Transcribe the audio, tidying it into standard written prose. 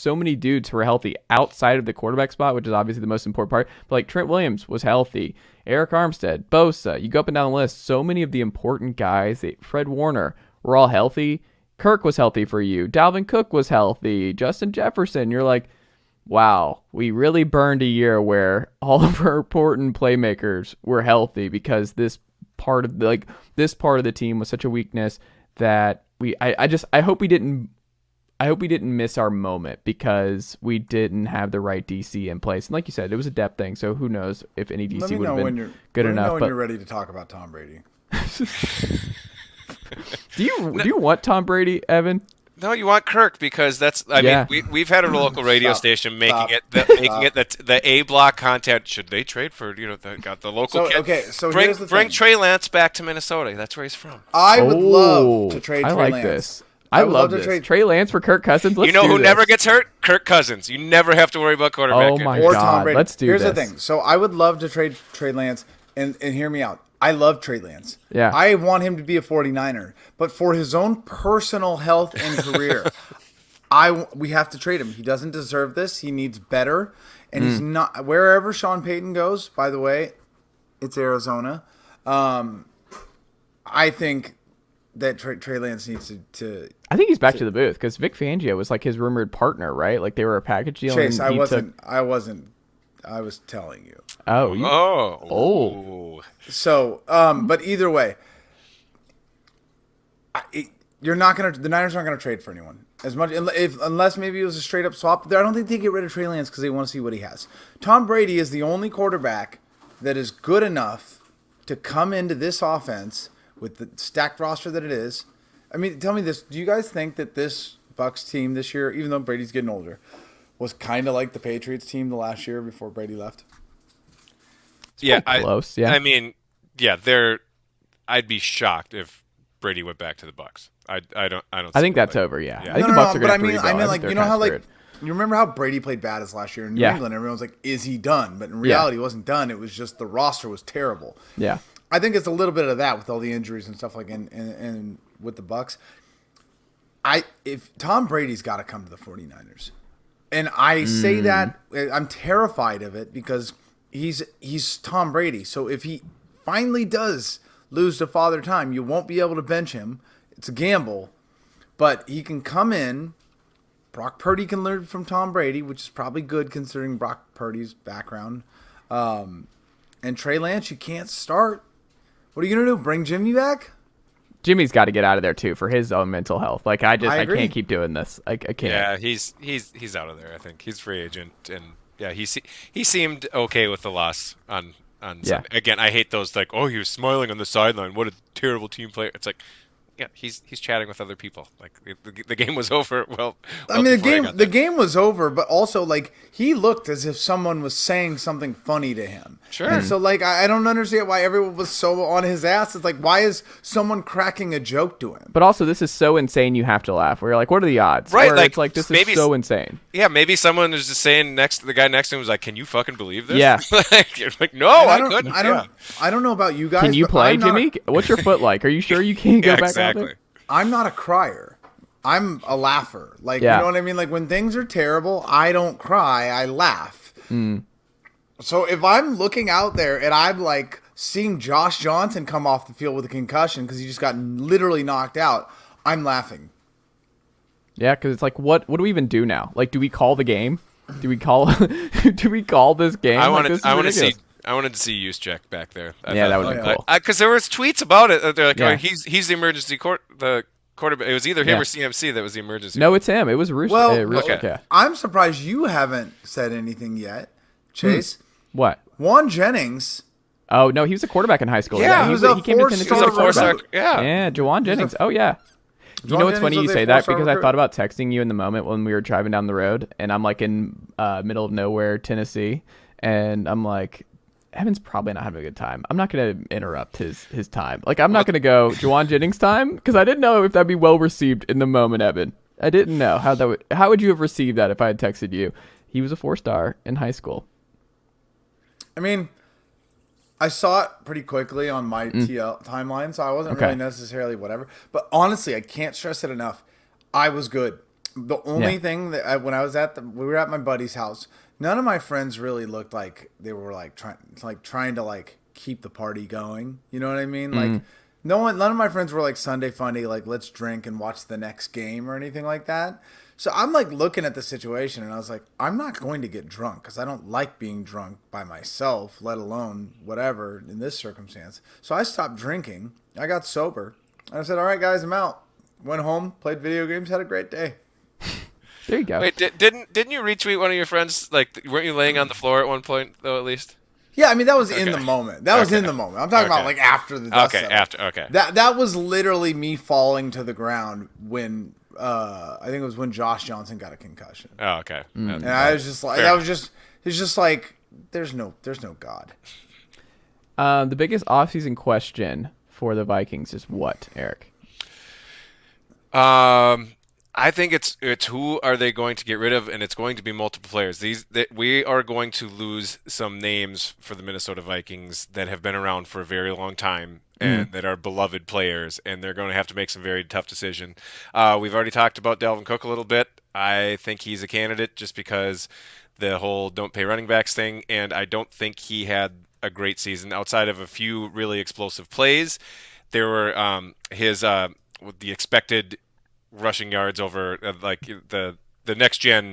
so many dudes who are healthy outside of the quarterback spot, which is obviously the most important part. But like Trent Williams was healthy. Eric Armstead, Bosa, you go up and down the list. So many of the important guys, Fred Warner, were all healthy. Kirk was healthy for you. Dalvin Cook was healthy. Justin Jefferson. You're like, wow, we really burned a year where all of our important playmakers were healthy because this part of the team was such a weakness that I hope we didn't miss our moment because we didn't have the right DC in place. And like you said, it was a depth thing, so who knows if any DC would have been good enough. Let me know when you're ready to talk about Tom Brady. Do you want Tom Brady, Evan? No, you want Kirk because that's. I mean, we've had a local radio station making it the A block content. Should they trade for the local kid? Okay, so bring Trey Lance back to Minnesota. That's where he's from. I would love to trade. I Trey like Lance. this. I love this. Trade Trey Lance for Kirk Cousins. Let's who never gets hurt? Kirk Cousins. You never have to worry about quarterback. Oh my or God! Tom Brady. Let's do Here's this. the thing. So I would love to trade Trey Lance, and hear me out. I love Trey Lance. Yeah. I want him to be a 49er, but for his own personal health and career, we have to trade him. He doesn't deserve this. He needs better, and he's not. Wherever Sean Payton goes, by the way, it's Arizona. I think that Trey Lance needs to. I think he's back to the booth because Vic Fangio was like his rumored partner, right? Like they were a package deal. Chase, I wasn't. I was telling you. Oh. So, but either way, you're not gonna. The Niners aren't gonna trade for anyone as much, unless maybe it was a straight up swap. I don't think they get rid of Trey Lance because they want to see what he has. Tom Brady is the only quarterback that is good enough to come into this offense with the stacked roster that it is. I mean, tell me this: do you guys think that this Bucs team this year, even though Brady's getting older, was kind of like the Patriots team the last year before Brady left? Close. Yeah. I mean, I'd be shocked if Brady went back to the Bucs. I don't. I think that's over. Yeah. I think the Bucs are but going to I mean, like, you know how like you remember how Brady played bad his last year in New England? Everyone was like, "Is he done?" But in reality, he wasn't done. It was just the roster was terrible. Yeah. I think it's a little bit of that with all the injuries and stuff like and with the Bucs. If Tom Brady's got to come to the 49ers. And I say that I'm terrified of it because he's Tom Brady. So if he finally does lose to Father Time, you won't be able to bench him. It's a gamble, but he can come in. Brock Purdy can learn from Tom Brady, which is probably good considering Brock Purdy's background. And Trey Lance, you can't start. What are you gonna do? Bring Jimmy back? Jimmy's got to get out of there too for his own mental health. Like I agree. can't keep doing this. I can't. Yeah, he's out of there. I think he's free agent, and he seemed okay with the loss on. Sunday. Again, I hate those like, oh, he was smiling on the sideline. What a terrible team player. It's like, yeah, he's chatting with other people. Like the game was over. Well, I mean, the game was over, but also like he looked as if someone was saying something funny to him. Sure. And so like I don't understand why everyone was so on his ass. It's like, why is someone cracking a joke to him? But also, this is so insane you have to laugh. Where you're like, what are the odds? Right. Or it's like this is so insane. Yeah, maybe someone was just saying the guy next to him was like, "Can you fucking believe this?" Yeah. like no, I couldn't. I don't know about you guys. Can you play, Jimmy? What's your foot like? Are you sure you can't go back out there? I'm not a crier. I'm a laugher. Like, you know what I mean? Like, when things are terrible, I don't cry. I laugh. So if I'm looking out there and I'm, like, seeing Josh Johnson come off the field with a concussion because he just got literally knocked out, I'm laughing. Yeah, because it's like, what do we even do now? Like, do we call the game? Do we call this game? I wanted to see Juszczyk back there. That would be cool. Because there was tweets about it. They're like, Yeah. oh, he's the emergency the quarterback. It was either him or CMC that was the emergency. No, it's him. It was Russo. Well, okay. I'm surprised you haven't said anything yet, Chase. What? Juan Jennings. Oh, no, he was a quarterback in high school. Yeah, he came to Tennessee as a quarterback. Yeah, Juwan Jennings. Oh, yeah. You know what's funny you say that because I thought about texting you in the moment when we were driving down the road and I'm like in middle of nowhere, Tennessee, and I'm like, Evan's probably not having a good time. I'm not going to interrupt his time. Like, I'm not going to go Juwan Jennings time because I didn't know if that'd be well received in the moment, Evan. I didn't know how would you have received that if I had texted you? He was a 4-star in high school. I mean, I saw it pretty quickly on my TL timeline, so I wasn't really necessarily whatever. But honestly, I can't stress it enough. I was good. The only thing that when I was we were at my buddy's house, none of my friends really looked like they were like trying to like keep the party going. You know what I mean? Like none of my friends were like Sunday funny, like let's drink and watch the next game or anything like that. So I'm like looking at the situation and I was like, I'm not going to get drunk because I don't like being drunk by myself, let alone whatever in this circumstance. So I stopped drinking. I got sober. And I said, all right, guys, I'm out. Went home, played video games, had a great day. There you go. Wait, didn't you retweet one of your friends? Like, weren't you laying on the floor at one point though? At least. Yeah, I mean that was in the moment. That was in the moment. I'm talking about like after the dust settled. Okay. That was literally me falling to the ground when I think it was when Josh Johnson got a concussion. Oh, okay. And I was just like, it's just like there's no God. The biggest offseason question for the Vikings is what, Eric? I think it's who are they going to get rid of, and it's going to be multiple players. We are going to lose some names for the Minnesota Vikings that have been around for a very long time and that are beloved players, and they're going to have to make some very tough decisions. We've already talked about Dalvin Cook a little bit. I think he's a candidate just because the whole don't pay running backs thing, and I don't think he had a great season outside of a few really explosive plays. There were the expected rushing yards over like the next gen